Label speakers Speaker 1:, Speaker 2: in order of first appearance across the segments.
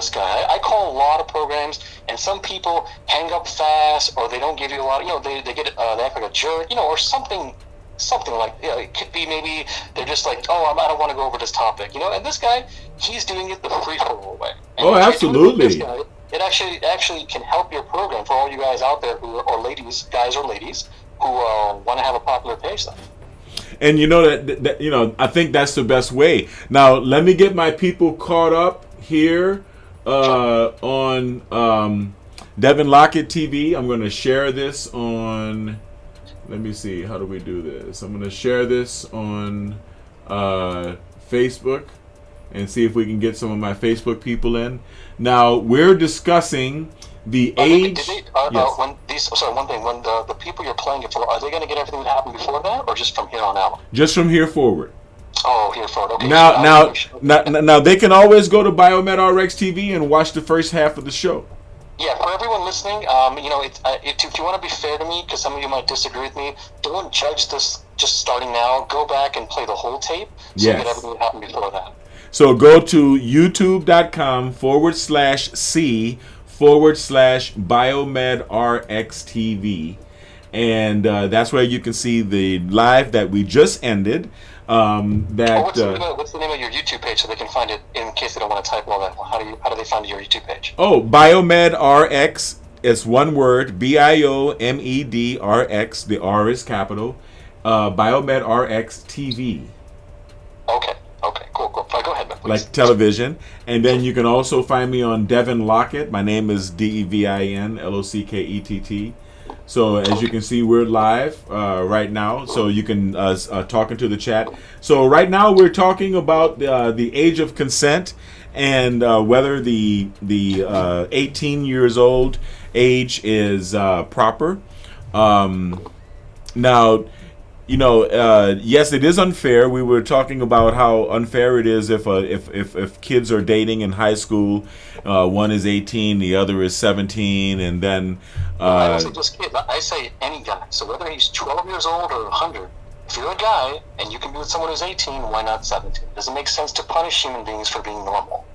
Speaker 1: this guy. I call a lot of programs, and some people hang up fast, or they don't give you a lot. They they act like a jerk, or something like, it could be maybe they're just like, oh, I don't want to go over this topic, and this guy, he's doing it the free for all way. And
Speaker 2: oh, absolutely.
Speaker 1: It actually can help your program for all you guys out there guys or ladies who want to have a popular page.
Speaker 2: And that I think that's the best way. Now, let me get my people caught up here on Devin Lockett TV. I'm going to share this on. Let me see. How do we do this? I'm going to share this on Facebook and see if we can get some of my Facebook people in. Now, we're discussing the age.
Speaker 1: One thing. When the people you're playing it for, are they going to get everything that happened before that, or just from here on out?
Speaker 2: Just from here forward.
Speaker 1: Oh, here forward. Okay.
Speaker 2: Now they can always go to Biomed RX TV and watch the first half of the show.
Speaker 1: Yeah, for everyone listening, if you want to be fair to me, because some of you might disagree with me, don't judge this just starting now. Go back and play the whole tape so you get everything that happened before that.
Speaker 2: So go to youtube.com/C/BiomedRxTV, and that's where you can see the live that we just ended. What's
Speaker 1: the name of your YouTube page so they can find it in case they don't want to type all that? How do they find your YouTube page?
Speaker 2: Oh, Biomed RX. It's one word. BIOMED RX. The R is capital. Biomed RX TV.
Speaker 1: Okay, cool. Go ahead, man, please.
Speaker 2: Like television. And then you can also find me on Devin Lockett. My name is DEVIN LOCKETT. So as you can see, we're live right now. So you can talk into the chat. So right now we're talking about the age of consent and whether the 18 years old age is proper. Now, yes, it is unfair. We were talking about how unfair it is if kids are dating in high school. One is 18, the other is 17, and then.
Speaker 1: I don't say just kids. I say any guy. So whether he's 12 years old or 100, if you're a guy and you can be with someone who's 18, why not 17? Does it make sense to punish human beings for being normal?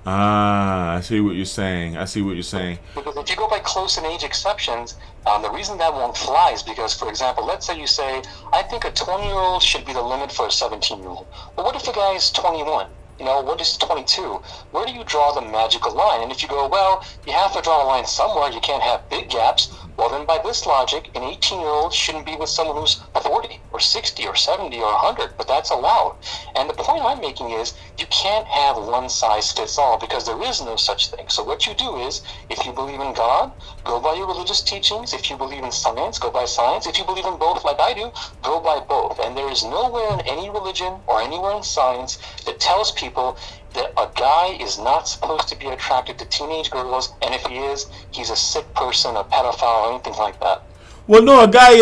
Speaker 2: I see what you're saying. Because
Speaker 1: if you go by close in age exceptions, the reason that won't fly is because, for example, let's say you say, I think a 20-year-old should be the limit for a 17-year-old. But what if the guy is 21? What is 22? Where do you draw the magical line? And if you go, well, you have to draw a line somewhere, you can't have big gaps, well, then by this logic, an 18-year-old shouldn't be with someone who's 40 or 60 or 70 or 100, but that's allowed. And the point I'm making is you can't have one size fits all because there is no such thing. So what you do is, if you believe in God, go by your religious teachings. If you believe in science, go by science. If you believe in both like I do, go by both. And there is nowhere in any religion or anywhere in science that tells people that a guy is not supposed to be attracted to teenage girls, and if he is, he's a sick person, a pedophile, or anything like that.
Speaker 2: Well, no, a guy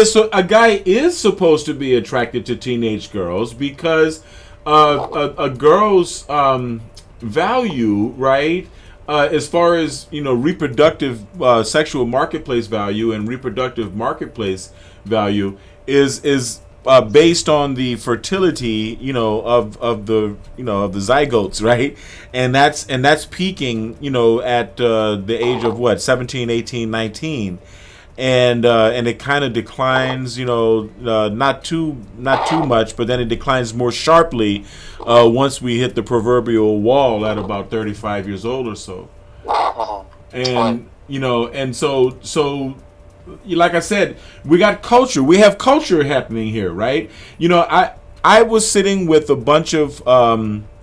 Speaker 2: is supposed to be attracted to teenage girls because a girl's value, right, as far as reproductive sexual marketplace value and reproductive marketplace value is based on the fertility, of the zygotes, right? And that's peaking, at the age of 17, 18, 19. And it kind of declines, not too much, but then it declines more sharply once we hit the proverbial wall at about 35 years old or so. And so like I said, we got culture. We have culture happening here, right? I was sitting with a bunch of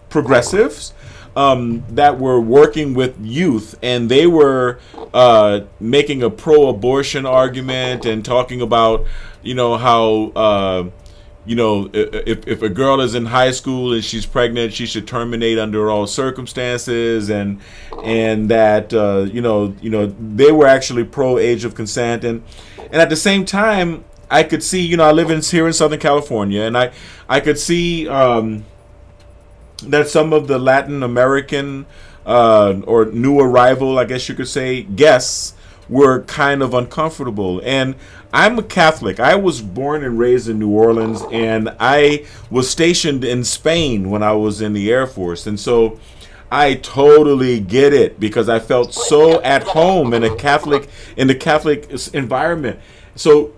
Speaker 2: progressives that were working with youth, and they were making a pro-abortion argument and talking about, how if a girl is in high school and she's pregnant, she should terminate under all circumstances, and that they were actually pro age of consent, and at the same time I could see, I live here in Southern California, and I could see that some of the Latin American or new arrival, I guess you could say, guests were kind of uncomfortable. And I'm a Catholic. I was born and raised in New Orleans, and I was stationed in Spain when I was in the Air Force. And so I totally get it because I felt so at home in the Catholic environment. So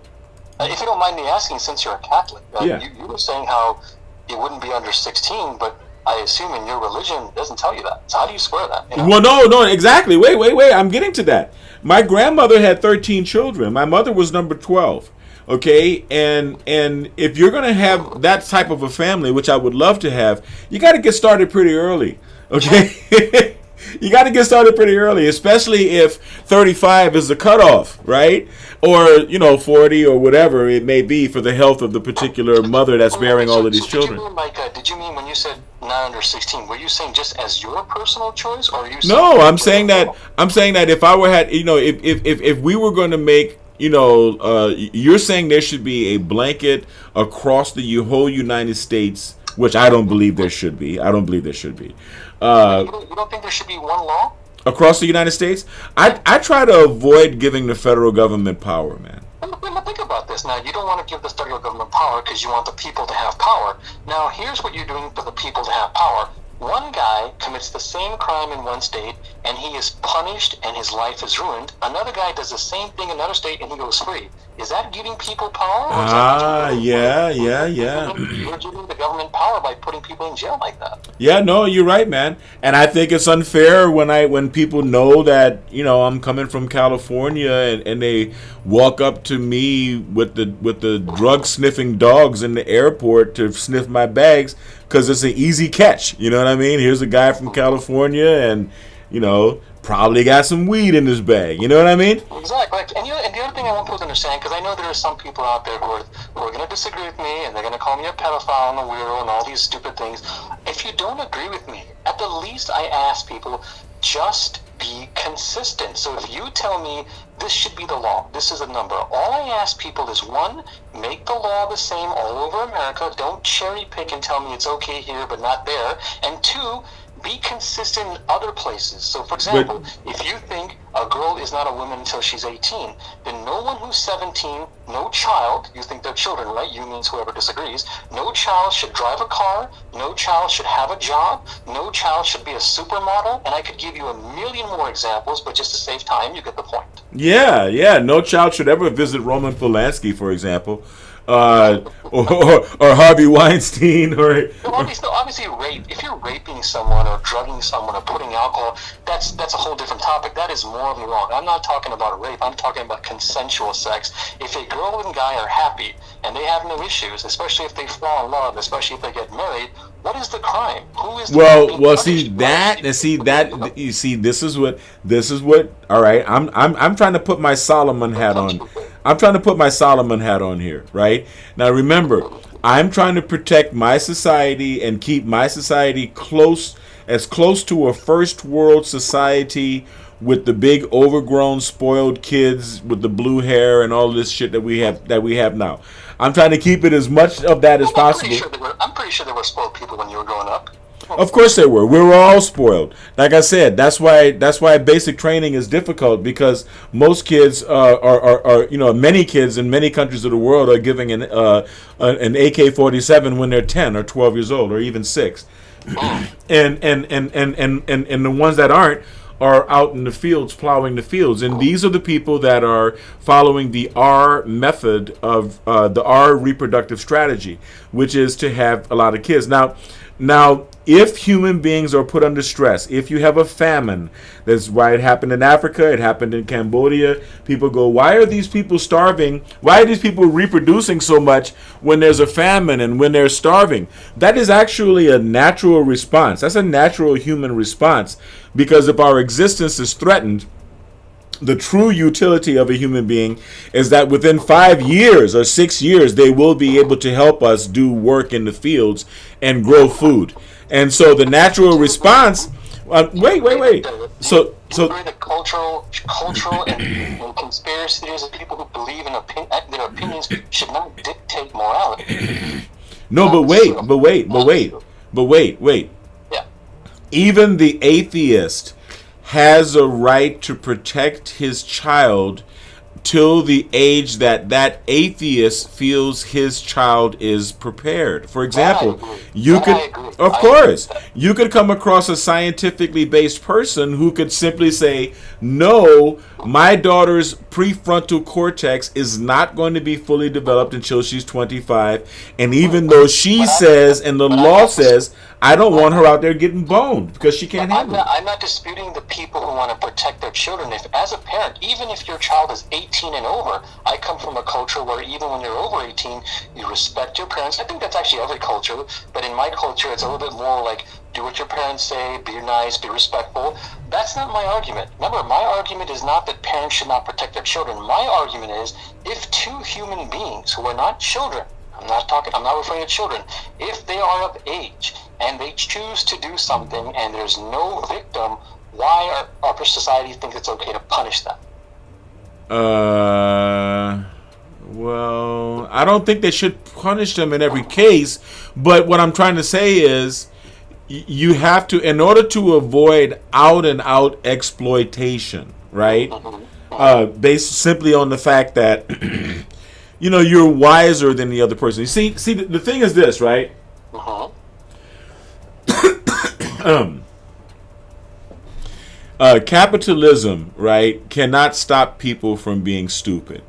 Speaker 1: If you don't mind me asking, since you're a Catholic,
Speaker 2: Yeah.
Speaker 1: you were saying how it wouldn't be under 16, but I assume in your religion it doesn't tell you that. So how do you square that? You know?
Speaker 2: Well, no, exactly. Wait. I'm getting to that. My grandmother had 13 children. My mother was number 12. Okay, and if you're gonna have that type of a family, which I would love to have, you got to get started pretty early. Okay, you got to get started pretty early, especially if 35 is the cutoff, right? Or 40 or whatever it may be for the health of the particular mother that's bearing all of these children.
Speaker 1: Did you mean when you said not under 16? Were you saying just as your personal choice, or are you?
Speaker 2: No, I'm saying that if I were if we were going to make you're saying there should be a blanket across the whole United States, which I don't believe there should be. I don't believe there should be.
Speaker 1: You don't think there should be one law?
Speaker 2: Across the United States? I try to avoid giving the federal government power, man.
Speaker 1: Think about this. Now, you don't want to give the federal government power because you want the people to have power. Now, here's what you're doing for the people to have power. One guy commits the same crime in one state, and he is punished, and his life is ruined. Another guy does the same thing in another state, and he goes free. Is that giving people power?
Speaker 2: Yeah.
Speaker 1: You're giving the government power by putting people in jail like that.
Speaker 2: Yeah, no, you're right, man. And I think it's unfair when people know that I'm coming from California and they walk up to me with the drug sniffing dogs in the airport to sniff my bags because it's an easy catch. You know what I mean? Here's a guy from California and probably got some weed in his bag. You know what I mean?
Speaker 1: Exactly. And the other thing I want people to understand, because I know there are some people out there who are going to disagree with me, and they're going to call me a pedophile and a weirdo and all these stupid things. If you don't agree with me, at the least I ask people, just be consistent. So if you tell me this should be the law, this is a number, all I ask people is, one, make the law the same all over America. Don't cherry pick and tell me it's okay here but not there. And two, be consistent in other places. So, for example, if you think a girl is not a woman until she's 18, then no one who's 17, no child, you think they're children, right? You means whoever disagrees. No child should drive a car. No child should have a job. No child should be a supermodel. And I could give you a million more examples, but just to save time, you get the point.
Speaker 2: Yeah. No child should ever visit Roman Polanski, for example. Or Harvey Weinstein, or
Speaker 1: obviously rape. If you're raping someone or drugging someone or putting alcohol, that's a whole different topic. That is morally wrong. I'm not talking about rape. I'm talking about consensual sex. If a girl and guy are happy and they have no issues, especially if they fall in love, especially if they get married, what is the crime? Who is the this is what. All right, I'm trying to put my Solomon hat on. I'm trying to put my Solomon hat on here, right? Now remember, I'm trying to protect my society and keep my society as close to a first world society with the big overgrown spoiled kids with the blue hair and all this shit that we have now. I'm trying to keep it as much of that as possible. I'm pretty sure there were spoiled people when you were growing up.
Speaker 2: Of course they were. We were all spoiled. Like I said, that's why basic training is difficult, because most kids are many kids in many countries of the world are giving an AK-47 when they're 10 or 12 years old or even 6. and the ones that aren't are out in the fields plowing the fields, and these are the people that are following the R method of the R reproductive strategy, which is to have a lot of kids. Now, if human beings are put under stress, if you have a famine, that's why it happened in Africa, it happened in Cambodia. People go, why are these people starving? Why are these people reproducing so much when there's a famine and when they're starving? That is actually a natural response. That's a natural human response, because if our existence is threatened, the true utility of a human being is that within 5 years or 6 years, they will be able to help us do work in the fields and grow food. And so the natural response. Wait. So
Speaker 1: the cultural and conspiracy theories of people who believe in their opinions should not dictate morality.
Speaker 2: No, but wait.
Speaker 1: Yeah.
Speaker 2: Even the atheist has a right to protect his child till the age that that atheist feels his child is prepared. For example, you could, of course, you could come across a scientifically based person who could simply say, no, my daughter's prefrontal cortex is not going to be fully developed until she's 25. And even though she says, and the law says, I don't want her out there getting boned because she can't handle it.
Speaker 1: I'm not disputing the people who want to protect their children. If, as a parent, even if your child is 18 and over, I come from a culture where even when you're over 18, you respect your parents. I think that's actually every culture, but in my culture, it's a little bit more like, do what your parents say, be nice, be respectful. That's not my argument. Remember, my argument is not that parents should not protect their children. My argument is, if two human beings who are not children, I'm not referring to children, if they are of age and they choose to do something and there's no victim, why our society think it's okay to punish them?
Speaker 2: Well, I don't think they should punish them in every case, but what I'm trying to say is you have to, in order to avoid out and out exploitation, right? Based simply on the fact that you know, you're wiser than the other person. You see, the thing is this, right? Capitalism, right, cannot stop people from being stupid.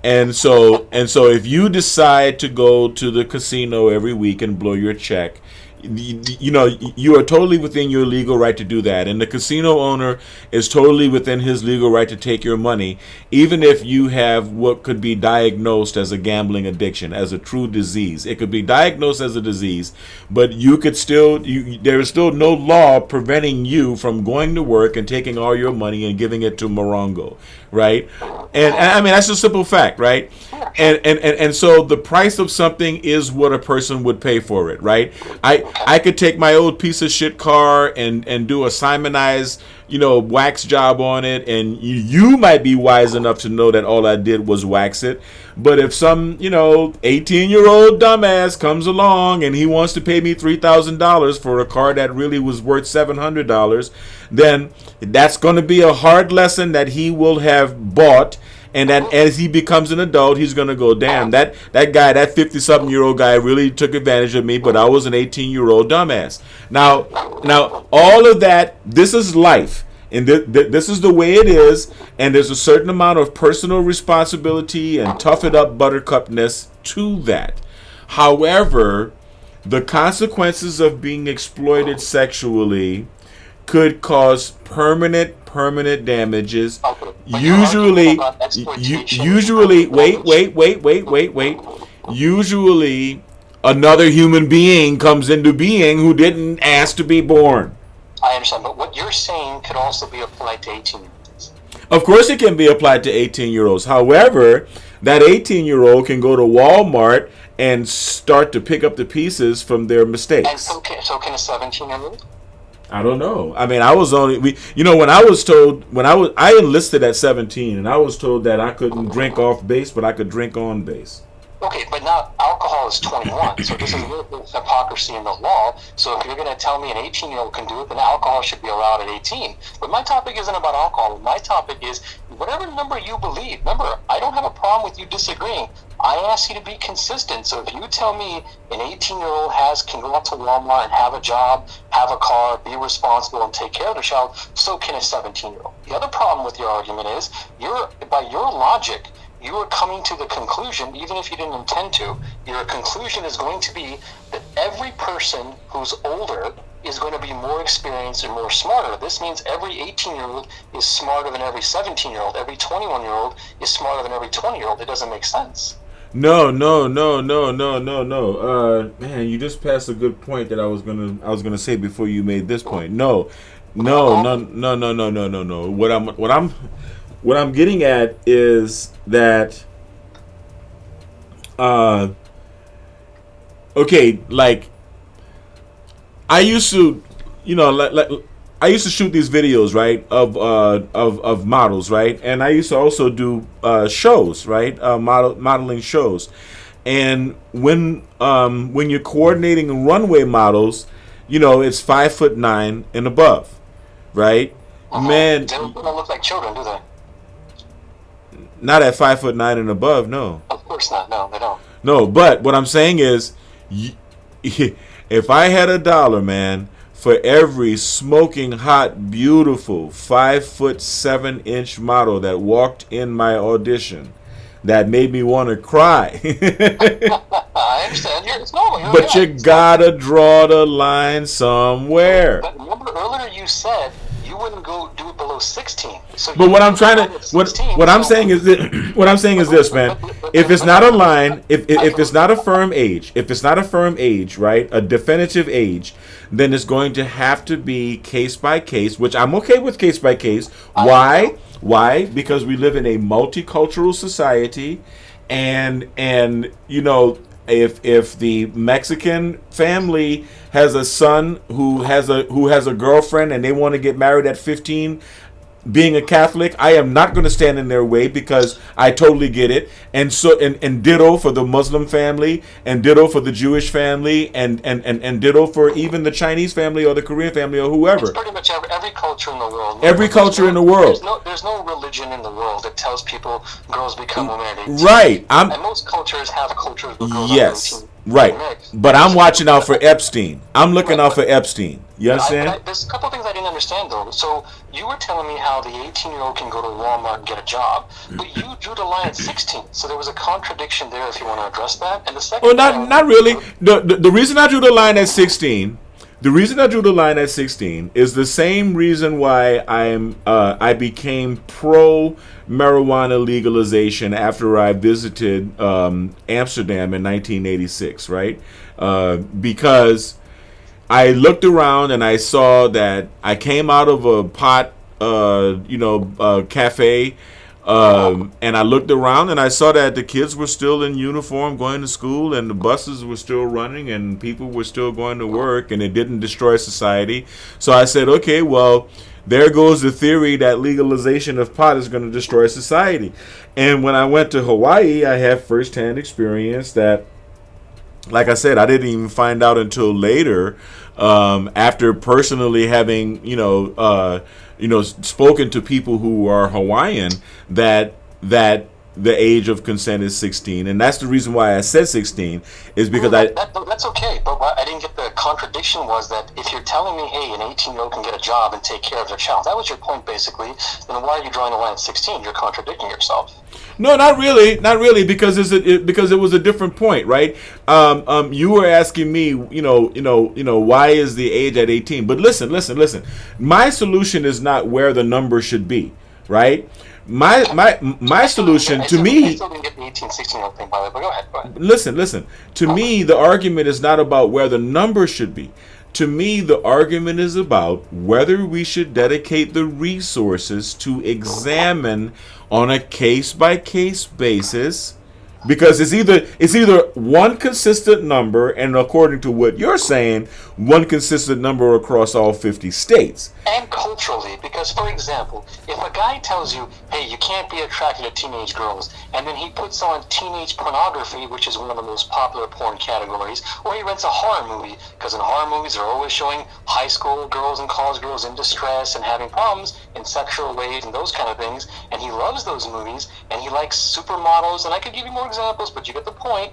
Speaker 2: And so if you decide to go to the casino every week and blow your check, you know, you are totally within your legal right to do that, and the casino owner is totally within his legal right to take your money, even if you have what could be diagnosed as a gambling addiction, as a true disease. It could be diagnosed as a disease, but you could still, there is still no law preventing you from going to work and taking all your money and giving it to Morongo, right? And I mean, that's a simple fact, right? And so the price of something is what a person would pay for it, right? I could take my old piece of shit car and do a Simonized, you know, wax job on it, and you might be wise enough to know that all I did was wax it. But if some, you know, 18-year-old dumbass comes along and he wants to pay me $3,000 for a car that really was worth $700, then that's going to be a hard lesson that he will have bought. And then as he becomes an adult, he's going to go, damn, that guy, that 50-something-year-old guy really took advantage of me, but I was an 18-year-old dumbass. Now, all of that, this is life. And this is the way it is. And there's a certain amount of personal responsibility and tough it up buttercupness to that. However, the consequences of being exploited sexually could cause permanent damages. Usually, wait. Usually, another human being comes into being who didn't ask to be born.
Speaker 1: I understand, but what you're saying could also be applied to 18-year-olds.
Speaker 2: Of course, it can be applied to 18-year-olds. However, that 18-year-old can go to Walmart and start to pick up the pieces from their mistakes.
Speaker 1: And so can a 17-year-old?
Speaker 2: I don't know. I mean, I was only, when I enlisted at 17, and I was told that I couldn't drink off base, but I could drink on base.
Speaker 1: Okay, but now alcohol is 21, so this is a little bit of hypocrisy in the law. So if you're going to tell me an 18-year-old can do it, then alcohol should be allowed at 18. But my topic isn't about alcohol. My topic is whatever number you believe. Remember, I don't have a problem with you disagreeing. I ask you to be consistent. So if you tell me an 18-year-old can go out to Walmart and have a job, have a car, be responsible, and take care of their child, so can a 17-year-old. The other problem with your argument is, by your logic, you are coming to the conclusion, even if you didn't intend to, your conclusion is going to be that every person who's older is going to be more experienced and more smarter. This means every 18-year-old is smarter than every 17-year-old. Every 21-year-old is smarter than every 20-year-old. It doesn't make sense.
Speaker 2: No. Man, you just passed a good point that I was gonna say before you made this point. No. What I'm getting at is that, okay, like I used to, I used to shoot these videos, right, of models, right, and I used to also do shows, right, modeling shows, and when you're coordinating runway models, it's 5'9" and above, right, man.
Speaker 1: They don't look like children, do they?
Speaker 2: Not at 5'9" and above. No.
Speaker 1: Of course not. No, they don't.
Speaker 2: No. But what I'm saying is, if I had $1, man, for every smoking hot, beautiful 5'7" model that walked in my audition, that made me want to cry.
Speaker 1: I understand. It's normal.
Speaker 2: But you gotta draw the line somewhere.
Speaker 1: But remember earlier you said you wouldn't go do it below 16. So
Speaker 2: But what I'm trying to what I'm saying is this, what I'm saying is this, man. If it's not a line, if it's not a firm age, right, a definitive age, then it's going to have to be case by case, which I'm okay with case by case. Why? Why? Because we live in a multicultural society, and you know, if the Mexican family has a son who has a girlfriend and they want to get married at 15, being a Catholic, I am not going to stand in their way, because I totally get it. And so and ditto for the Muslim family, and ditto for the Jewish family, and ditto for even the Chinese family or the Korean family or whoever.
Speaker 1: It's pretty much every culture in the world.
Speaker 2: Every culture in the world.
Speaker 1: There's no religion in the world that tells people girls become women at 18.
Speaker 2: Right.
Speaker 1: And most cultures have cultures where girls
Speaker 2: Yes.
Speaker 1: are 18.
Speaker 2: Right. But I'm watching out for Epstein. I'm looking out for Epstein. You understand?
Speaker 1: There's a couple things I didn't understand, though. So you were telling me how the 18-year-old can go to Walmart and get a job, but you drew the line at 16. So there was a contradiction there, if you want to address that. And the second
Speaker 2: not really. The reason I drew the line at 16, is the same reason why I became pro marijuana legalization after I visited Amsterdam in 1986, right? Because I looked around and I saw that I came out of a pot, cafe, and I looked around and I saw that the kids were still in uniform going to school, and the buses were still running, and people were still going to work, and it didn't destroy society. So I said, okay, well, there goes the theory that legalization of pot is going to destroy society. And when I went to Hawaii, I had firsthand experience that, like I said, I didn't even find out until later, after personally having, spoken to people who are Hawaiian, that the age of consent is 16, and that's the reason why I said 16, is because
Speaker 1: that's okay. But what I didn't get, the contradiction was that if you're telling me, hey, an 18-year-old can get a job and take care of their child, that was your point basically, then why are you drawing the line at 16? You're contradicting yourself.
Speaker 2: No, not really, because it was a different point, right? You were asking me, why is the age at 18? But listen. My solution is not where the number should be, right? My solution, to me,
Speaker 1: I still didn't get the 18, 16-year-old thing, by the way, but go ahead.
Speaker 2: Listen. To me, the argument is not about where the number should be. To me, the argument is about whether we should dedicate the resources to examine on a case-by-case basis, because it's either one consistent number, and according to what you're saying, one consistent number across all 50 states.
Speaker 1: And culturally, because, for example, if a guy tells you, hey, you can't be attracted to teenage girls, and then he puts on teenage pornography, which is one of the most popular porn categories, or he rents a horror movie, because in horror movies they're always showing high school girls and college girls in distress and having problems in sexual ways and those kind of things, and he loves those movies, and he likes supermodels, and I could give you more examples, but you get the point.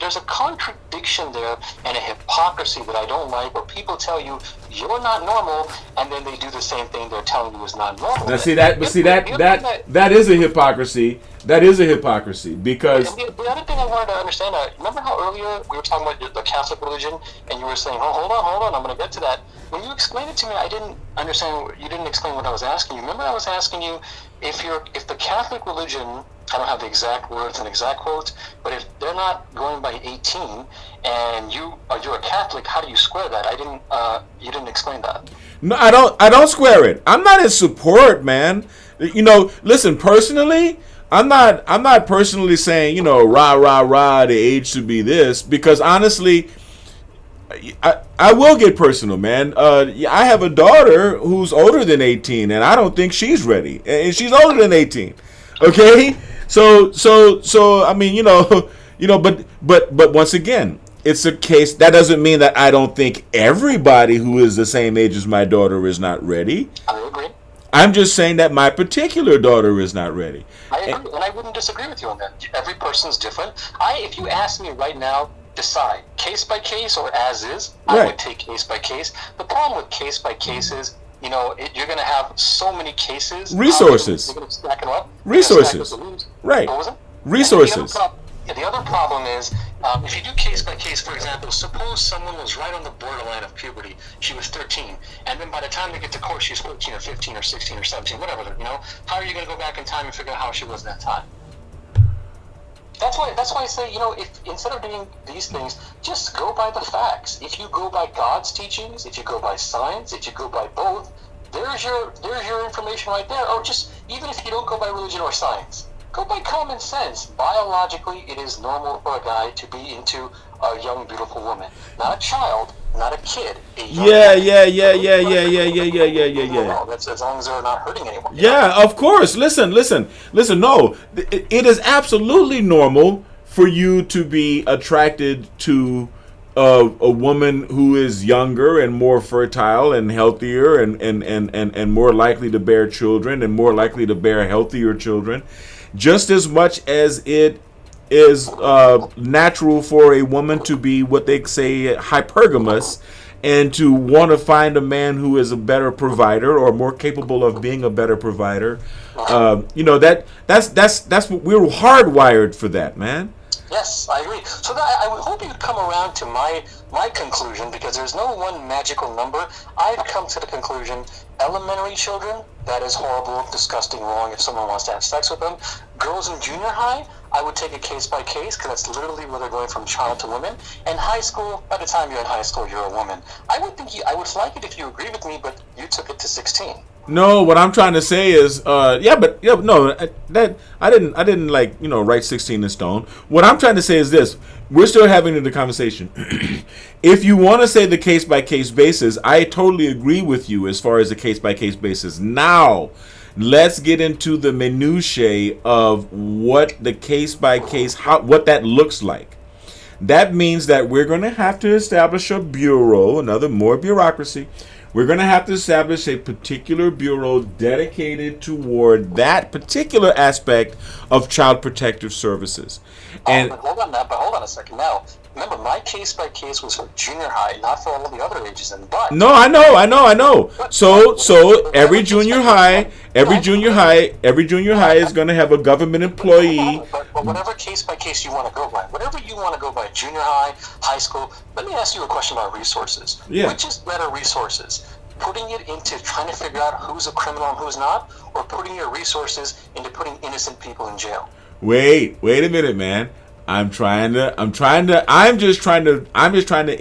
Speaker 1: There's a contradiction there and a hypocrisy that I don't like, where people tell you you're not normal, and then they do the same thing they're telling you is not normal.
Speaker 2: Now, that is a hypocrisy. That is a hypocrisy, because
Speaker 1: the other thing I wanted to understand, remember how earlier we were talking about the Catholic religion, and you were saying, oh, hold on, I'm going to get to that. When you explained it to me, I didn't understand. You didn't explain what I was asking you. Remember, I was asking you if the Catholic religion, I don't have the exact words and exact quotes, but if they're not going by 18, and you're a Catholic, how do you square that? You didn't explain that.
Speaker 2: No, I don't square it. I'm not in support, man. Listen, personally, I'm not personally saying, rah, the age should be this, because honestly, I will get personal, man. I have a daughter who's older than 18, and I don't think she's ready, and she's older than 18. Okay, so I mean, but once again, it's a case. That doesn't mean that I don't think everybody who is the same age as my daughter is not ready.
Speaker 1: I agree.
Speaker 2: I'm just saying that my particular daughter is not ready.
Speaker 1: I agree, and I wouldn't disagree with you on that. Every person's different. If you ask me right now, decide case by case or as is, I would take case by case. The problem with case by case is, you're going to have so many cases.
Speaker 2: Resources.
Speaker 1: You're going to stack them up.
Speaker 2: Resources. Right.
Speaker 1: What was it?
Speaker 2: Resources.
Speaker 1: The other problem is, if you do case by case, for example, suppose someone was right on the borderline of puberty. She was 13, and then by the time they get to court, she's 14 or 15 or 16 or 17, whatever. How are you going to go back in time and figure out how she was that time? That's why I say, if instead of doing these things, just go by the facts. If you go by God's teachings, if you go by science, if you go by both, there's your information right there. Or just even if you don't go by religion or science, go by common sense. Biologically, it is normal for a guy to be into a young, beautiful woman, not a child, not a kid.
Speaker 2: Yeah.
Speaker 1: That's as long as they're not hurting anyone.
Speaker 2: Yeah, of course. Listen. No, it is absolutely normal for you to be attracted to a woman who is younger and more fertile and healthier and more likely to bear children and more likely to bear healthier children, just as much as it is natural for a woman to be what they say hypergamous and to want to find a man who is a better provider or more capable of being a better provider. That's what we're hardwired for that, man.
Speaker 1: Yes, I agree. So I would hope you'd come around to my conclusion, because there's no one magical number. I've come to the conclusion, elementary children, that is horrible, disgusting, wrong if someone wants to have sex with them. Girls in junior high, I would take it case by case, because that's literally where they're going from child to woman. And high school, by the time you're in high school, you're a woman. I would like it if you agree with me, but you took it to 16.
Speaker 2: No, what I'm trying to say is, I didn't write 16 in stone. What I'm trying to say is this: we're still having the conversation. If you want to say the case by case basis, I totally agree with you as far as the case by case basis. Now, let's get into the minutiae of what the case by case, what that looks like. That means that we're going to have to establish a bureau, more bureaucracy. We're going to have to establish a particular bureau dedicated toward that particular aspect of child protective services. And
Speaker 1: but hold on a second. Now, remember, my case by case was for junior high, not for all the other ages.
Speaker 2: No, I know. So every junior high is going to have a government employee.
Speaker 1: But whatever case by case you want to go by, whatever you want to go by, junior high, high school. Let me ask you a question about resources.
Speaker 2: Yeah.
Speaker 1: Which is better resources? Putting it into trying to figure out who's a criminal and who's not, or putting your resources into putting innocent people in jail?
Speaker 2: Wait a minute, man. I'm just trying to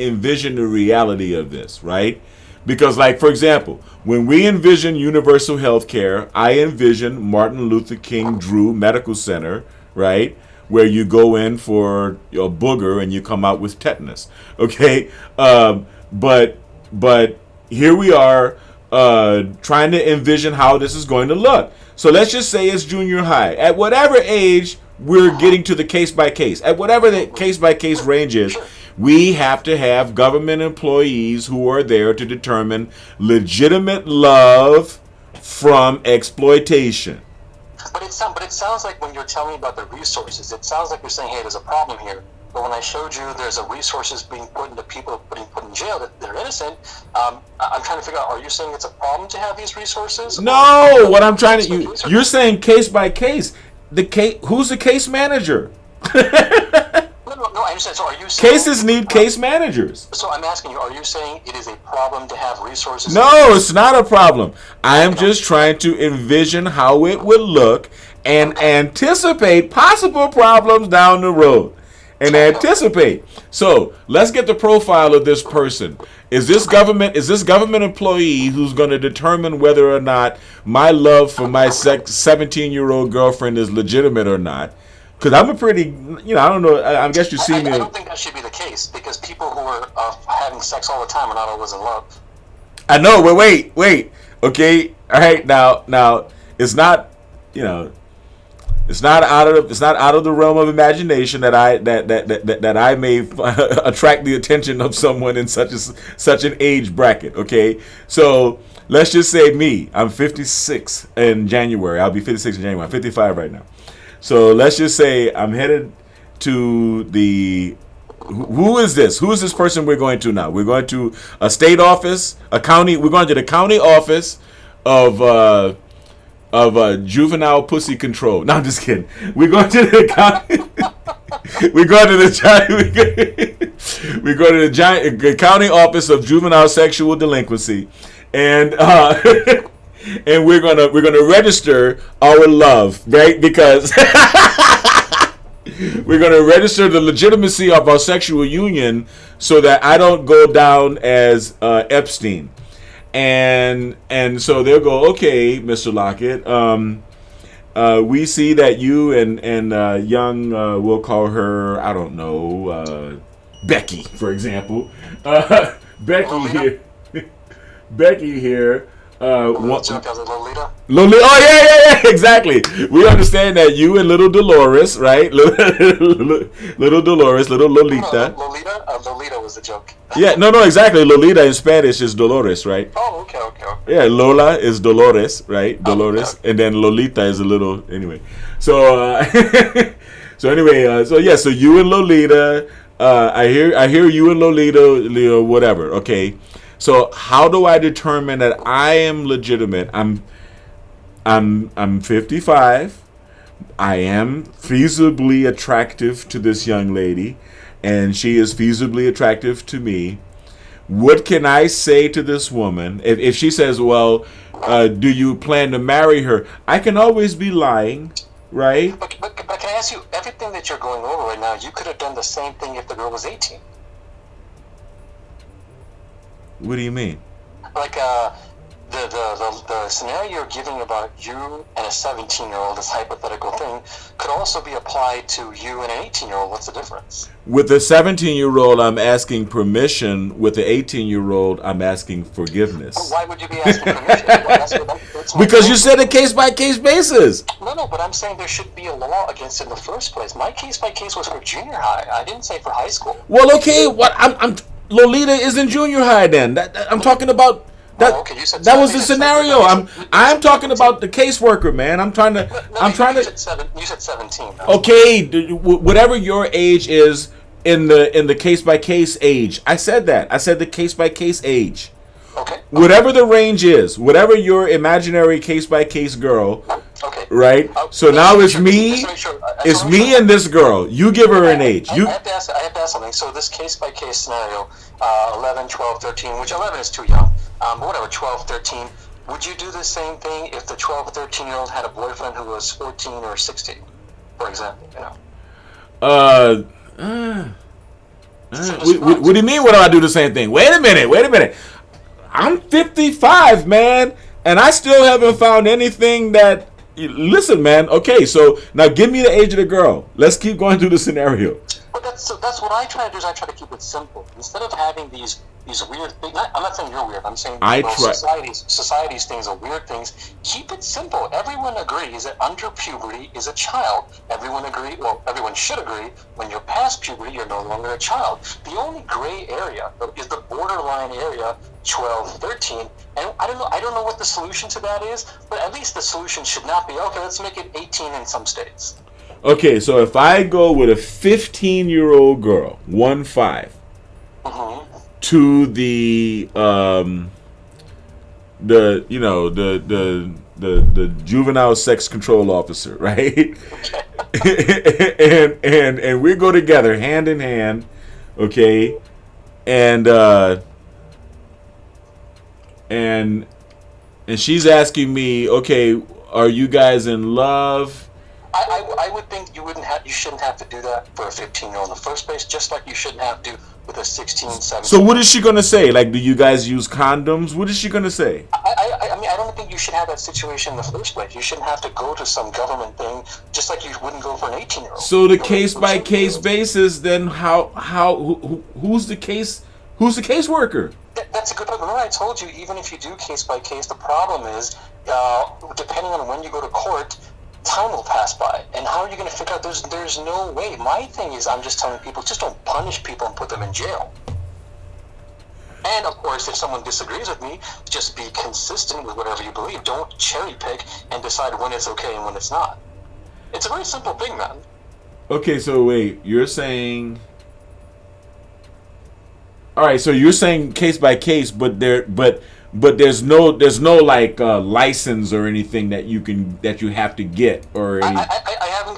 Speaker 2: envision the reality of this, right? Because, like, for example, when we envision universal health care, I envision Martin Luther King Drew Medical Center, right? Where you go in for a booger and you come out with tetanus, okay? But here we are trying to envision how this is going to look. So let's just say it's junior high. At whatever age we're getting to the case by case, at whatever the case by case range is, we have to have government employees who are there to determine legitimate love from exploitation.
Speaker 1: But it sounds like when you're telling me about the resources, it sounds like you're saying, hey, there's a problem here. But when I showed you there's a resources being put into people being put in jail that they're innocent, I'm trying to figure out, are you saying it's a problem to have these resources?
Speaker 2: No, what I'm trying to you're saying case by case. Who's the case manager?
Speaker 1: No, I understand. So are you saying
Speaker 2: cases need case managers?
Speaker 1: So I'm asking you, are you saying it is a problem to have resources?
Speaker 2: No, it's not a problem. I am just trying to envision how it would look and anticipate possible problems down the road. And anticipate. So let's get the profile of this person. Is this government employee who's going to determine whether or not my love for my 17-year-old girlfriend is legitimate or not? Because I'm a pretty, I don't know. I guess you see me.
Speaker 1: I don't think that should be the case, because people who are having sex all the time are not always in love.
Speaker 2: I know. But wait. Okay. All right. Now, it's not. It's not out of the realm of imagination that I may attract the attention of someone in such an age bracket. Okay, so let's just say me. I'm 56 in January. I'll be 56 in January. I'm 55 right now. So let's just say I'm headed to the. Who is this? Who is this person we're going to now? We're going to a state office, a county. We're going to the county office of juvenile pussy control. No, I'm just kidding. We're going to the county. We go to the county office of juvenile sexual delinquency, and and we're gonna register our love, right? Because we're gonna register the legitimacy of our sexual union, so that I don't go down as Epstein, and so they'll go, okay, Mr. Lockett. We see that you and young, we'll call her, I don't know, Becky, for example. Becky here. Becky here.
Speaker 1: Lolita?
Speaker 2: Lolita. Oh yeah, exactly. We understand that you and little Dolores, right? Little Dolores, little Lolita.
Speaker 1: No, Lolita was the joke.
Speaker 2: Yeah, no, exactly. Lolita in Spanish is Dolores, right?
Speaker 1: Oh, okay.
Speaker 2: Yeah, Lola is Dolores, right? Dolores,
Speaker 1: okay.
Speaker 2: And then Lolita is a little anyway. So, so you and Lolita. I hear you and Lolita, whatever. Okay. So how do I determine that I am legitimate? I'm 55. I am feasibly attractive to this young lady, and she is feasibly attractive to me. What can I say to this woman if she says, well, do you plan to marry her? I can always be lying, right?
Speaker 1: But can I ask you, everything that you're going over right now, you could have done the same thing if the girl was 18.
Speaker 2: What do you mean?
Speaker 1: Like, the scenario you're giving about you and a 17-year-old, this hypothetical thing, could also be applied to you and an 18-year-old. What's the difference?
Speaker 2: With the 17-year-old, I'm asking permission. With the 18-year-old, I'm asking forgiveness.
Speaker 1: But why would you be asking permission? That's
Speaker 2: because you said a case-by-case basis.
Speaker 1: No, but I'm saying there should be a law against it in the first place. My case-by-case was for junior high. I didn't say for high school.
Speaker 2: Well, okay, I'm Lolita is in junior high then. I'm talking about that.
Speaker 1: Oh, okay, you said
Speaker 2: that was the scenario. I'm talking about the caseworker, man. I'm trying to.
Speaker 1: You said 17.
Speaker 2: Okay, whatever your age is in the case by case age. I said that. I said the case by case age.
Speaker 1: Okay.
Speaker 2: Whatever the range is, whatever your imaginary case by case girl.
Speaker 1: Okay.
Speaker 2: Right. So now it's me. It's me and this girl. You give her an age.
Speaker 1: I have to ask something. So this case by case scenario, 11, 12, 13, which 11 is too young. But whatever, 12, 13. Would you do the same thing if the 12 or 13-year-old had a boyfriend who was 14 or 16, for example?
Speaker 2: What do you mean? What do I do the same thing? Wait a minute. I'm 55, man, and I still haven't found anything that. Listen, man. Okay, so now give me the age of the girl. Let's keep going through the scenario.
Speaker 1: But that's what I try to do. Is I try to keep it simple instead of having these weird things. I'm not saying you're weird. I'm saying society's things are weird things. Keep it simple. Everyone agrees that under puberty is a child. Everyone should agree when you're past puberty, you're no longer a child. The only gray area is the borderline area, 12, 13. And I don't know what the solution to that is, but at least the solution should not be, okay, let's make it 18 in some states.
Speaker 2: Okay, so if I go with a 15-year-old girl, 1-5, to the juvenile sex control officer, right? and we go together hand in hand, okay, and she's asking me, okay, are you guys in love?
Speaker 1: I would think you shouldn't have to do that for a 15-year-old in the first place, just like you shouldn't have to with a 16, 17.
Speaker 2: So what is she going to say? Like, do you guys use condoms? What is she going to say?
Speaker 1: I mean, I don't think you should have that situation in the first place. You shouldn't have to go to some government thing, just like you wouldn't go for an 18-year-old.
Speaker 2: So the case-by-case basis, then who's the caseworker?
Speaker 1: That's a good point. Remember I told you, even if you do case-by-case, the problem is, depending on when you go to court, time will pass by, and how are you going to figure out? There's no way. My thing is, I'm just telling people, just don't punish people and put them in jail. And of course, if if someone disagrees with me, just be consistent with whatever you believe. Don't cherry pick and decide when it's okay and when it's not. It's a very simple thing, man.
Speaker 2: Okay, so wait, you're saying. All right, so you're saying case by case, but there's no like license or anything that you have to get or any.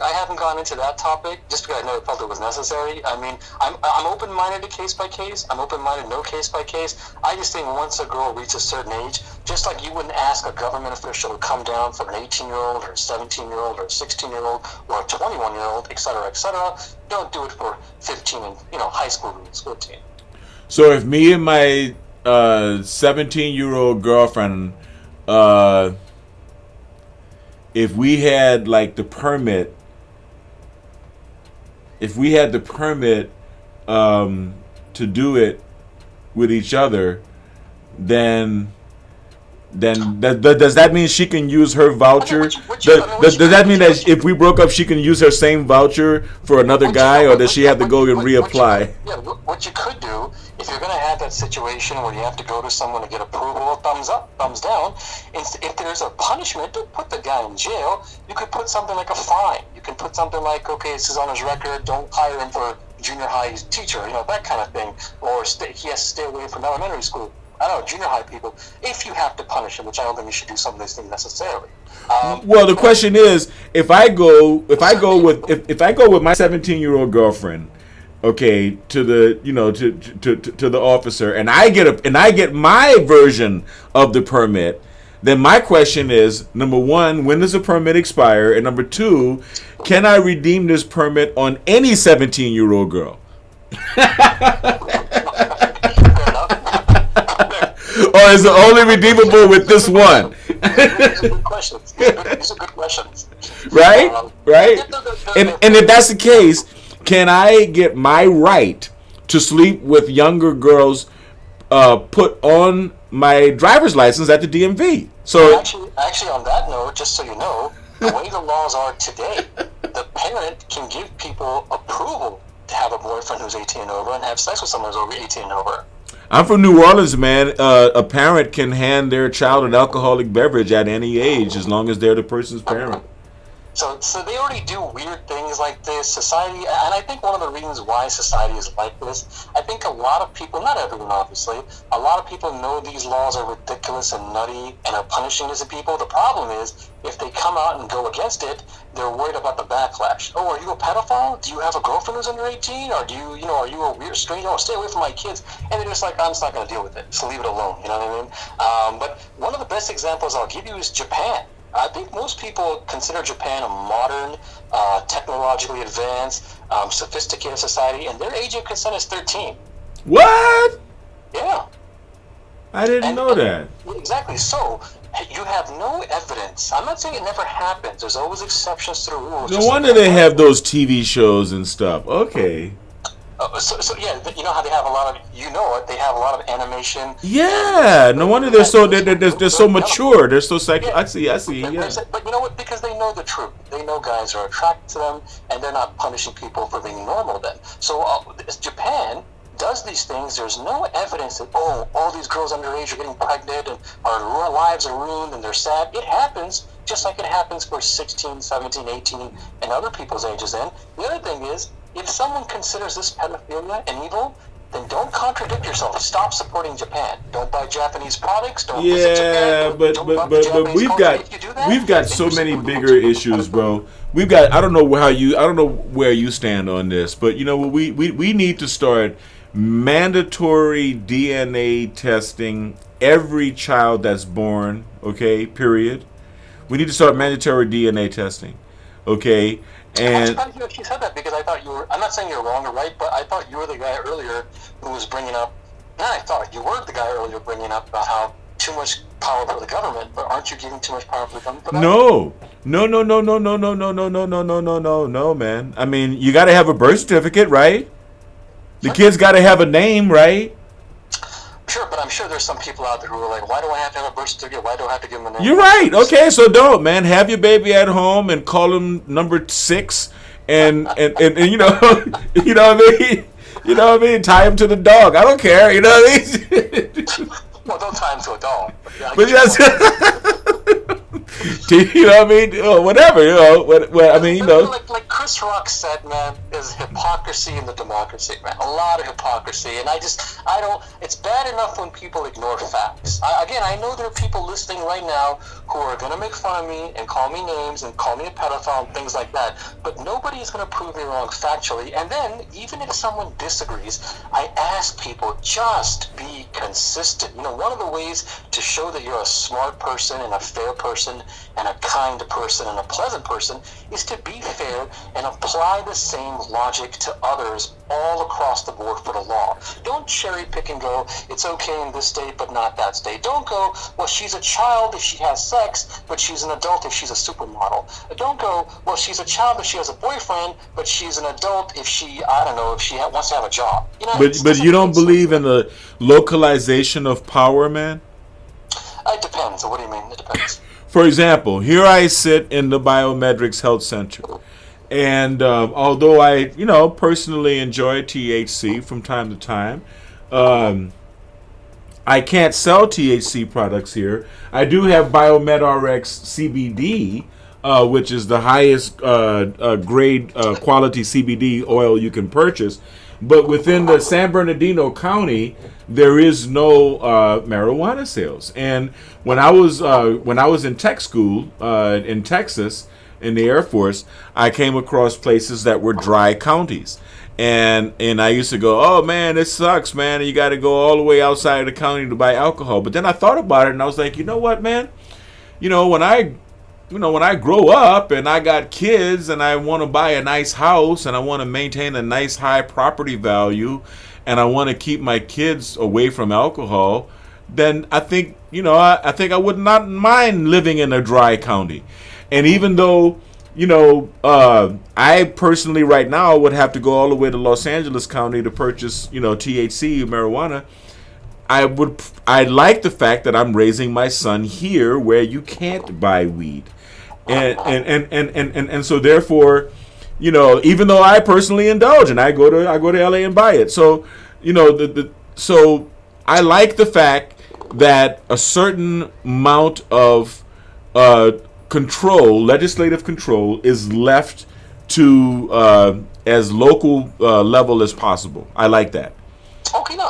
Speaker 1: I haven't gone into that topic just because I never felt it was necessary. I mean, I'm open minded to case by case. I'm open minded no case by case. I just think once a girl reaches a certain age, just like you wouldn't ask a government official to come down for an 18-year-old or a 17-year-old or a 16-year-old or a 21-year-old, etc., don't do it for 15 and high school rules, 14.
Speaker 2: So if me and my 17-year-old girlfriend, if we had like the permit, to do it with each other, then does that mean she can use her voucher? Does that mean that if we broke up, she can use her same voucher for another guy, or does she have to go and reapply?
Speaker 1: What you could do, if you're going to have that situation where you have to go to someone to get approval, thumbs up, thumbs down, if there's a punishment, don't put the guy in jail. You could put something like a fine. You can put something like, okay, this is on his record, don't hire him for junior high teacher, that kind of thing. Or he has to stay away from elementary school. I don't know, junior high people, if you have to punish him, which I don't think you should do some of these things necessarily.
Speaker 2: Well, the question is, if I go with my 17-year-old girlfriend, okay, to the to the officer, and I get my version of the permit, then my question is, number one, when does the permit expire, and number two, can I redeem this permit on any 17-year-old girl? Or is it only redeemable with this one?
Speaker 1: These are good questions.
Speaker 2: Right? Right? And if that's the case, can I get my right to sleep with younger girls put on my driver's license at the DMV? So
Speaker 1: actually, on that note, just so you know, the way the laws are today, the parent can give people approval to have a boyfriend who's 18 and over and have sex with someone who's over 18 and over.
Speaker 2: I'm from New Orleans, man. A parent can hand their child an alcoholic beverage at any age as long as they're the person's parent.
Speaker 1: So they already do weird things like this. Society, and I think one of the reasons why society is like this, I think a lot of people, not everyone obviously, a lot of people know these laws are ridiculous and nutty and are punishing innocent people. The problem is, if they come out and go against it, they're worried about the backlash. Oh, are you a pedophile? Do you have a girlfriend who's under 18? Or are you a weird stranger? Oh, stay away from my kids. And they're just like, I'm just not going to deal with it. Just leave it alone. You know what I mean? But one of the best examples I'll give you is Japan. I think most people consider Japan a modern, technologically advanced, sophisticated society, and their age of consent is 13.
Speaker 2: What?
Speaker 1: Yeah.
Speaker 2: I didn't know that.
Speaker 1: Exactly. So, you have no evidence. I'm not saying it never happens. There's always exceptions to the rules.
Speaker 2: No wonder they have those TV shows and stuff. Okay.
Speaker 1: So yeah, you know how they have a lot of, they have a lot of animation.
Speaker 2: Yeah, no wonder they're so mature. They're so psycho. I see. Yeah.
Speaker 1: But you know what? Because they know the truth. They know guys are attracted to them, and they're not punishing people for being normal. Then, so Japan does these things. There's no evidence that all these girls underage are getting pregnant and our lives are ruined and they're sad. It happens just like it happens for 16, 17, 18, and other people's ages. Then the other thing is, if someone considers this pedophilia and evil, then don't contradict yourself. Stop supporting Japan. Don't buy Japanese products. Don't visit Japan.
Speaker 2: but we've got so many bigger issues, bro. I don't know where you stand on this, but we need to start mandatory DNA testing every child that's born. Okay, period. We need to start mandatory DNA testing. Okay. And
Speaker 1: I'm surprised you said that because I thought I'm not saying you're wrong or right, but I thought you were the guy earlier who was bringing up. I thought you were the guy earlier bringing up about how too much power for the government, but aren't you giving too much power for the government for that?
Speaker 2: No, man. I mean, you got to have a birth certificate, right? The kid's got to have a name, right?
Speaker 1: Sure, but I'm sure there's some people out there who are like, why do I have to have a birth certificate? Why do I have to give them a name?
Speaker 2: You're right. Okay, so don't, man. Have your baby at home and call him number 6 and you know what I mean? You know what I mean? Tie him to the dog. I don't care. You know what I mean?
Speaker 1: Well, don't tie him to a doll. But yeah, I
Speaker 2: But
Speaker 1: get your
Speaker 2: yes,
Speaker 1: point.
Speaker 2: you know what I mean? Whatever, you know. What I mean, you know.
Speaker 1: Like Chris Rock said, man, there's hypocrisy in the democracy, man. A lot of hypocrisy, and I don't. It's bad enough when people ignore facts. Again, I know there are people listening right now who are gonna make fun of me and call me names and call me a pedophile and things like that. But nobody is gonna prove me wrong factually. And then, even if someone disagrees, I ask people just be consistent. You know, one of the ways to show that you're a smart person and a fair person and a kind person and a pleasant person is to be fair and apply the same logic to others all across the board for the law. Don't cherry pick and go, it's okay in this state but not that state. Don't go, well, she's a child if she has sex, but she's an adult if she's a supermodel. Don't go, well, she's a child if she has a boyfriend, but she's an adult if she, I don't know, if she wants to have a job. You know,
Speaker 2: But you don't believe in the localization of power, man?
Speaker 1: It depends. What do you mean? It depends.
Speaker 2: For example, here I sit in the Biometrics Health Center, and although I, personally enjoy THC from time to time, I can't sell THC products here. I do have BioMedRx CBD, which is the highest grade quality CBD oil you can purchase. But within the San Bernardino County, there is no marijuana sales. And when I was in tech school in Texas in the Air Force, I came across places that were dry counties. And I used to go, oh man, this sucks, man. You got to go all the way outside of the county to buy alcohol. But then I thought about it, and I was like, you know what, man? When I grow up and I got kids and I want to buy a nice house and I want to maintain a nice high property value and I want to keep my kids away from alcohol, then I think, I think I would not mind living in a dry county. And even though, I personally right now would have to go all the way to Los Angeles County to purchase, THC marijuana, I like the fact that I'm raising my son here where you can't buy weed. And so therefore, even though I personally indulge and I go to LA and buy it. So, so I like the fact that a certain amount of legislative control is left to as local level as possible. I like that.
Speaker 1: Okay, no,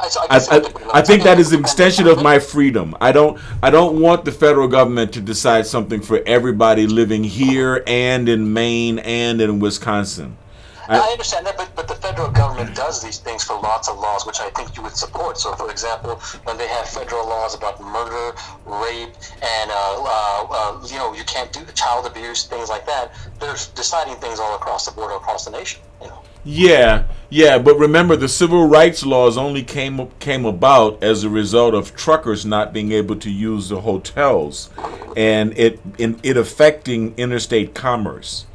Speaker 2: I think that is an extension of my freedom. I don't want the federal government to decide something for everybody living here and in Maine and in Wisconsin.
Speaker 1: I understand that, but the federal government does these things for lots of laws, which I think you would support. So, for example, when they have federal laws about murder, rape, and you can't do child abuse, things like that, they're deciding things all across the board, across the nation.
Speaker 2: Yeah, but remember the civil rights laws only came about as a result of truckers not being able to use the hotels, and it affecting interstate commerce.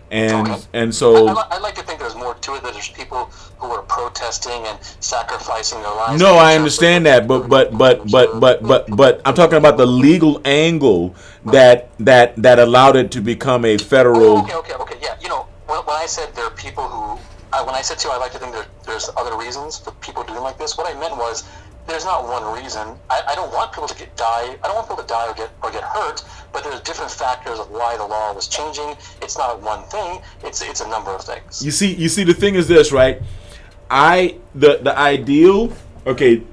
Speaker 2: And so
Speaker 1: I like to think there's more to it. That there's people who are protesting and sacrificing their lives.
Speaker 2: No, I understand that, but I'm talking about the legal angle that allowed it to become a federal.
Speaker 1: Okay. Yeah, when I said there are people who, when I said I like to think there's other reasons for people doing like this. What I meant was there's not one reason. I don't want people to die. I don't want people to die or get hurt. But there's different factors of why the law was changing. It's not one thing. It's a number of things.
Speaker 2: You see, the thing is this, right? The ideal. Okay,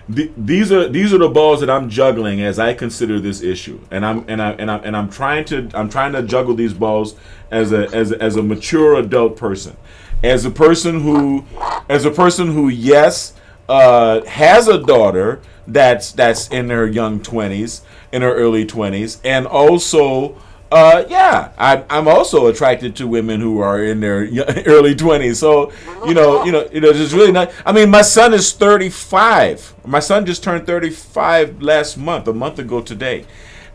Speaker 2: these are the balls that I'm juggling as I consider this issue, and I'm trying to juggle these balls as a mature adult person, as a person who yes. Has a daughter that's in her young 20s, in her early 20s, and also, I'm also attracted to women who are in their early 20s. So, it's really not. I mean, my son is 35. My son just turned 35 last month, a month ago today.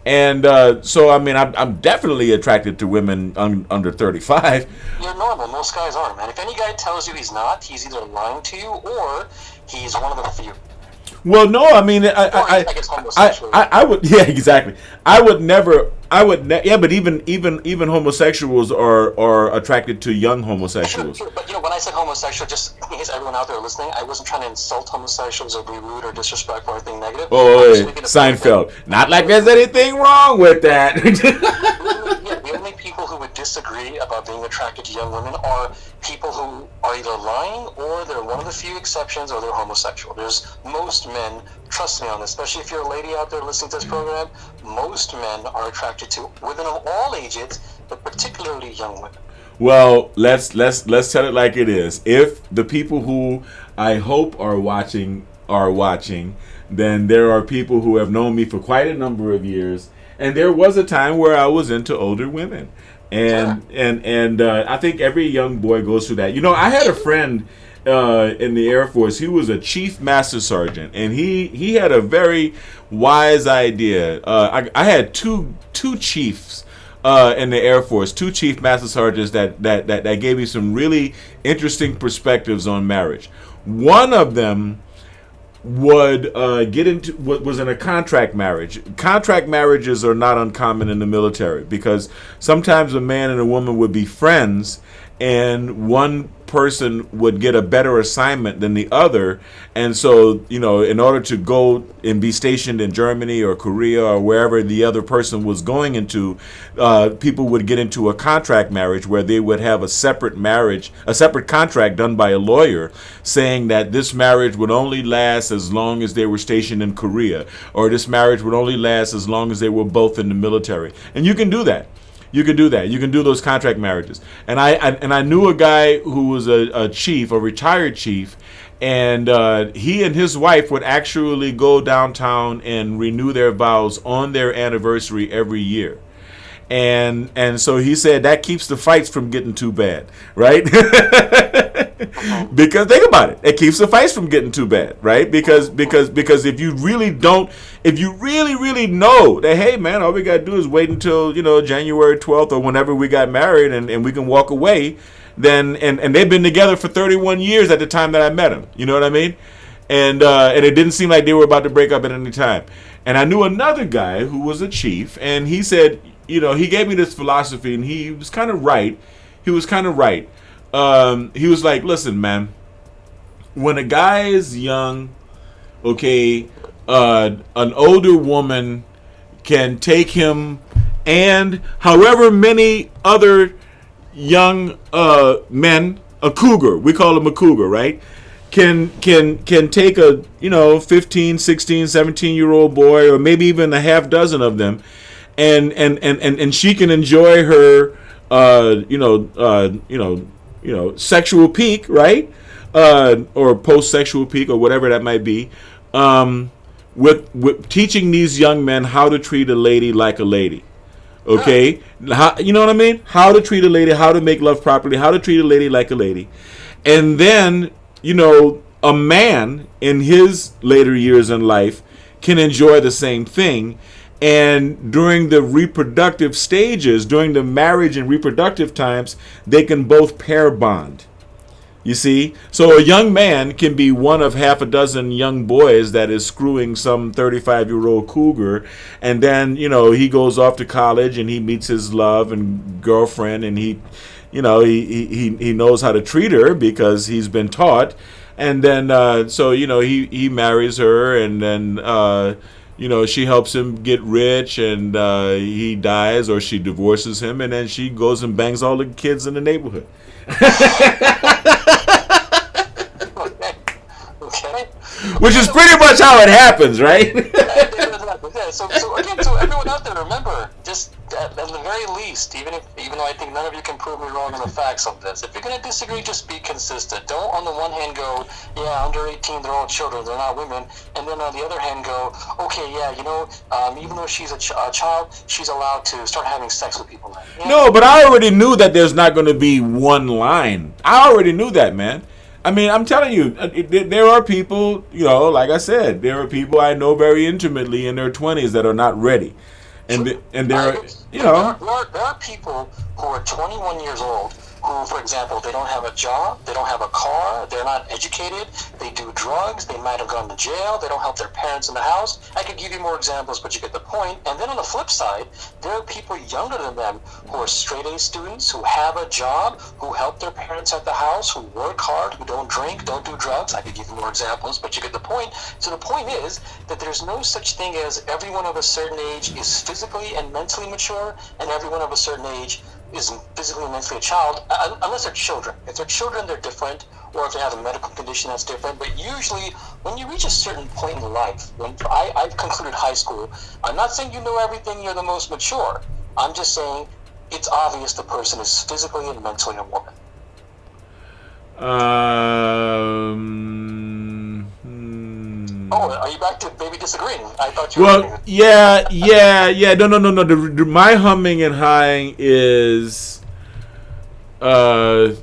Speaker 2: And so, I mean, I'm definitely attracted to women under 35.
Speaker 1: You're normal. Most guys are, man. If any guy tells you he's not, he's either lying to you or he's one of the few.
Speaker 2: Well, no, I mean,
Speaker 1: I guess homosexual.
Speaker 2: I would, yeah, exactly. I would never, yeah, but even homosexuals are attracted to young
Speaker 1: Sure,
Speaker 2: homosexuals.
Speaker 1: sure. But when I said homosexual, just in case everyone out there listening, I wasn't trying to insult homosexuals or be rude or disrespectful or anything negative.
Speaker 2: Oh,
Speaker 1: I'm just
Speaker 2: yeah,
Speaker 1: making a point that
Speaker 2: Seinfeld. Not like there's anything wrong with that.
Speaker 1: the only people who would disagree about being attracted to young women are people who are either lying or they're one of the few exceptions or they're homosexual. There's most men, trust me on this, especially if you're a lady out there listening to this program, most men are attracted to women of all ages, but particularly young women.
Speaker 2: Well, let's tell it like it is. If the people who I hope are watching, then there are people who have known me for quite a number of years, and there was a time where I was into older women,
Speaker 1: Sure.
Speaker 2: and I think every young boy goes through that. You know, I had a friend in the Air Force. He was a chief master sergeant, and he had a very wise idea. I had two chiefs in the Air Force, two chief master sergeants that gave me some really interesting perspectives on marriage. One of them would was in a contract marriage. Contract marriages are not uncommon in the military because sometimes a man and a woman would be friends, and one person would get a better assignment than the other, and so in order to go and be stationed in Germany or Korea or wherever the other person was going into, people would get into a contract marriage where they would have a separate contract done by a lawyer saying that this marriage would only last as long as they were stationed in Korea, or this marriage would only last as long as they were both in the military. And you can do that. You can do that. You can do those contract marriages. And I knew a guy who was a chief, a retired chief, and he and his wife would actually go downtown and renew their vows on their anniversary every year. And so he said that keeps the fights from getting too bad, right? Because think about it, it keeps the fights from getting too bad, right? Because if you really really know that, hey man, all we gotta do is wait until January 12th or whenever we got married and we can walk away, then and they've been together for 31 years at the time that I met him. You know what I mean? And it didn't seem like they were about to break up at any time. And I knew another guy who was a chief, and he said, he gave me this philosophy, and he was kind of right. He was like, listen, man, when a guy is young, okay, an older woman can take him and however many other young men, a cougar, we call him a cougar, right? Can take a 15, 16, 17-year-old boy, or maybe even a half dozen of them, and she can enjoy her sexual peak, right? Or post-sexual peak, or whatever that might be, with teaching these young men how to treat a lady like a lady. Okay, you know what I mean? How to treat a lady, how to make love properly, how to treat a lady like a lady. And then, a man in his later years in life can enjoy the same thing. And during the reproductive stages, during the marriage and reproductive times, they can both pair bond. You see? So a young man can be one of half a dozen young boys that is screwing some 35-year-old cougar, and then, he goes off to college and he meets his love and girlfriend, and he knows how to treat her because he's been taught. And then, he marries her, and then, she helps him get rich, and he dies, or she divorces him, and then she goes and bangs all the kids in the neighborhood.
Speaker 1: Okay.
Speaker 2: Which is pretty much how it happens, right?
Speaker 1: Yeah, so again, so everyone out there, remember, just at the very least, even though I think none of you can prove me wrong on the facts of this, if you're going to disagree, just be consistent. Don't on the one hand go, yeah, under 18, they're all children, they're not women, and then on the other hand go, okay, yeah, even though she's a child, she's allowed to start having sex with people now. Yeah.
Speaker 2: No, but I already knew that there's not going to be one line. I already knew that, man. I mean, I'm telling you, there are people, like I said, there are people I know very intimately in their 20s that are not ready. And there are,
Speaker 1: there are people who are 21 years old who, for example, they don't have a job, they don't have a car, they're not educated, they do drugs, they might have gone to jail, they don't help their parents in the house. I could give you more examples, but you get the point. And then on the flip side, there are people younger than them who are straight-A students, who have a job, who help their parents at the house, who work hard, who don't drink, don't do drugs. I could give you more examples, but you get the point. So the point is that there's no such thing as everyone of a certain age is physically and mentally mature, and everyone of a certain age is physically and mentally a child, unless they're children. If they're children, they're different, or if they have a medical condition, that's different. But usually, when you reach a certain point in life, when I've concluded high school, I'm not saying you know everything, you're the most mature. I'm just saying it's obvious the person is physically and mentally a woman. Oh, are you back to maybe disagreeing? I thought you were.
Speaker 2: Well, yeah. No. My humming and hawing is the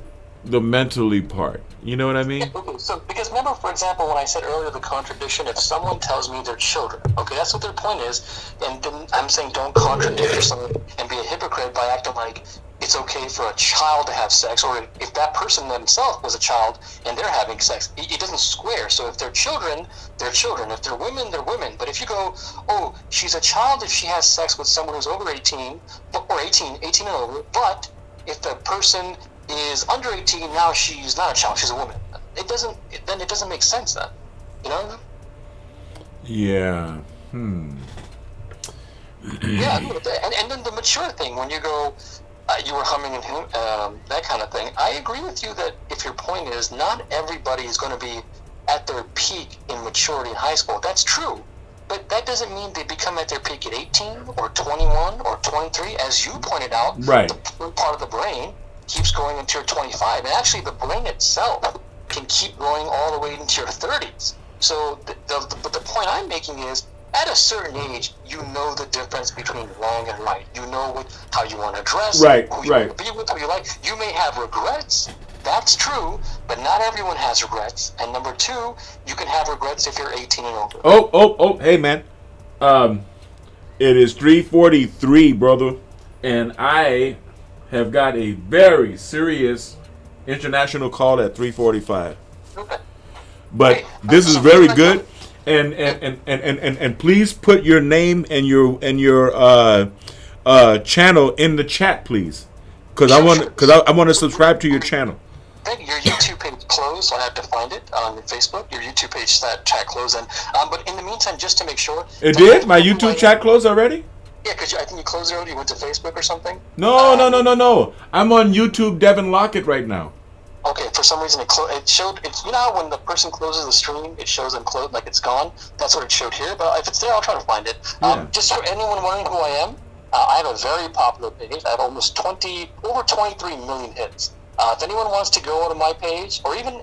Speaker 2: mentally part. You know what I mean?
Speaker 1: Yeah, okay, so because remember, for example, when I said earlier the contradiction, if someone tells me they're children, okay, that's what their point is, and then I'm saying don't contradict yourself and be a hypocrite by acting like it's okay for a child to have sex, or if that person themselves was a child and they're having sex, it doesn't square. So if they're children, they're children. If they're women, they're women. But if you go, oh, she's a child if she has sex with someone who's over 18, or 18 and over, but if the person is under 18, now she's not a child, she's a woman. It doesn't make sense then. You know?
Speaker 2: Yeah.
Speaker 1: Yeah, and then the mature thing, when you go, you were humming and that kind of thing. I agree with you that if your point is not everybody is going to be at their peak in maturity in high school, that's true. But that doesn't mean they become at their peak at 18 or 21 or 23. As you pointed out,
Speaker 2: right.
Speaker 1: The part of the brain keeps growing into your 25. And actually, the brain itself can keep growing all the way into your 30s. So but the point I'm making is, at a certain age, you know the difference between wrong and right. You know how you want to dress,
Speaker 2: right,
Speaker 1: who you want to be with, who you like. You may have regrets. That's true, but not everyone has regrets. And number two, you can have regrets if you're 18 and older.
Speaker 2: Oh, hey, man. It is 3:43, brother, and I have got a very serious international call at 3:45.
Speaker 1: Okay.
Speaker 2: But
Speaker 1: hey,
Speaker 2: this is very good. And please put your name and your channel in the chat, please, because I want to subscribe to your channel.
Speaker 1: I think your YouTube page closed, so I have to find it on Facebook. Your YouTube page chat closed, and but in the meantime, just to make sure,
Speaker 2: it did. My YouTube chat closed already.
Speaker 1: Yeah, because I think you closed it already. You went to Facebook or something.
Speaker 2: No. I'm on YouTube, Devin Lockett, right now.
Speaker 1: Okay, for some reason it showed. You know how when the person closes the stream, it shows them closed, like it's gone. That's what it showed here. But if it's there, I'll try to find it.
Speaker 2: Yeah.
Speaker 1: Just for anyone wondering who I am, I have a very popular page. I have over 23 million hits. If anyone wants to go to my page, or even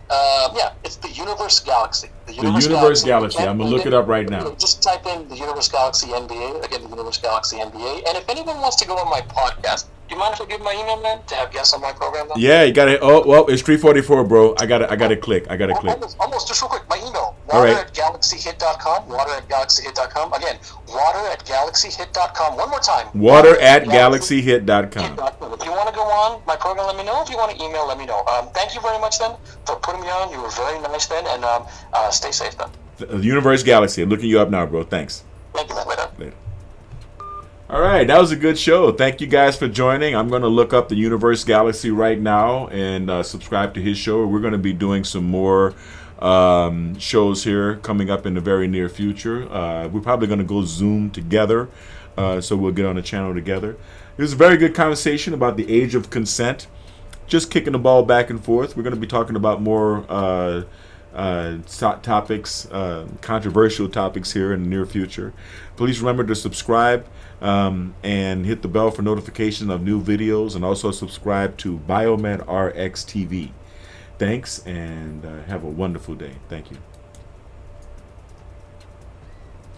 Speaker 1: it's the Universe Galaxy. The
Speaker 2: Universe Galaxy. I'm gonna look it up right now.
Speaker 1: Just type in the Universe Galaxy NBA. Again, the Universe Galaxy NBA. And if anyone wants to go on my podcast, do you mind if I give my email, man, to have guests on my program? Though?
Speaker 2: Yeah, you got it. Oh, well, it's 3:44, bro. I got to click.
Speaker 1: Almost, just real quick. My email,
Speaker 2: Right.
Speaker 1: water@galaxyhit.com. Water@galaxyhit.com. Again, water@galaxyhit.com. One more time.
Speaker 2: Water@galaxyhit.com.
Speaker 1: If you want to go on my program, let me know. If you want to email, let me know. Thank you very much, then, for putting me on. You were very nice, then, and stay safe, then.
Speaker 2: The Universe Galaxy. I'm looking you up now, bro. Thanks.
Speaker 1: Thank you, man. Later.
Speaker 2: All right, that was a good show. Thank you guys for joining. I'm going to look up the Universe Galaxy right now and subscribe to his show. We're going to be doing some more shows here coming up in the very near future. We're probably going to go Zoom together, so we'll get on the channel together. It was a very good conversation about the age of consent. Just kicking the ball back and forth. We're going to be talking about more topics, controversial topics here in the near future. Please remember to subscribe and hit the bell for notification of new videos, and also subscribe to Biomed RX TV. Thanks, and have a wonderful day. Thank you.